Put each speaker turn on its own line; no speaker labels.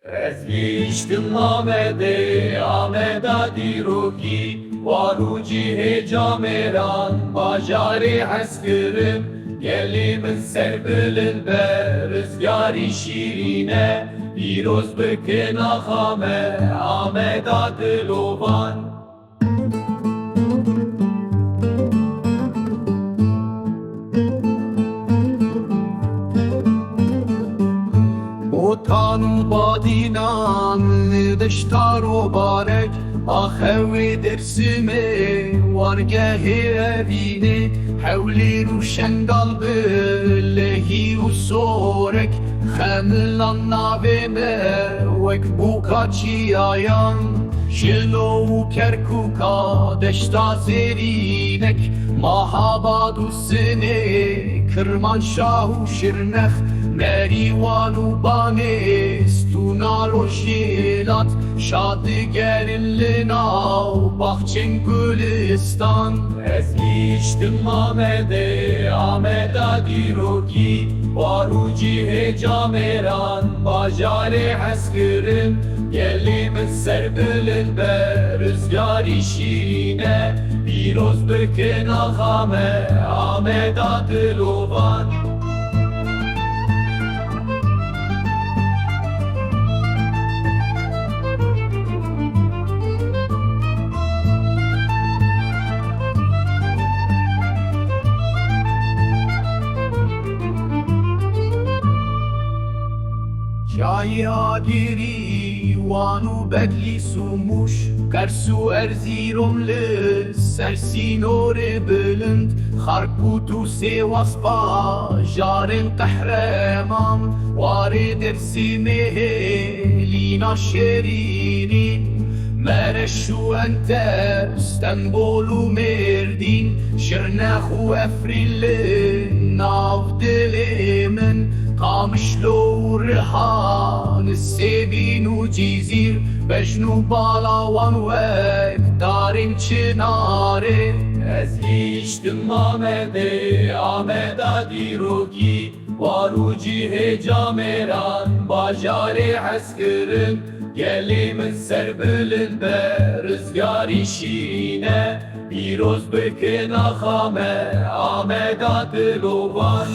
Ez giştim Ameda diroki Waru cihe cameran Bajari heskırım Gelimin serbilin be Rüzgari şirine Biroz bıkın ahame Ameda dilovan Otan badinan dıştaro barek Ahevi dersime vargehi evine Hevli ruşen galbı lehi usorek Xemlan navime vek bu kaçi ayan Şilo kerkuka deşta zerinek Mahabadu sene Kırmanşahu şirneh Merivanu banes Tunaro şilat Şadigerin linav Bahçen Gülistan Ez giştim Ameda diroki Varu cihe cameran Bajare heskırım Gelimin serbilin be Rüzgari şirine Biroz bıkın ahame Ameda dilovan Şaya diri vanu bedli sumuş Kersu erzirum li sersinore bilind Harkutu sevas bajarın tehremam Vare dersime lina şerinin Mereşu ente İstanbul'u merdin Şirnehu efrilli nav dilimin Kamışlu rihan Sebinu cizir Bejnu balavan ve Darin çınarı Ez giştim Ameda diroki Varu cihe cameran Bajare heskırım Gelimin serbilin be Rüzgari şirine Biroz bıkın ahame Ameda dilovan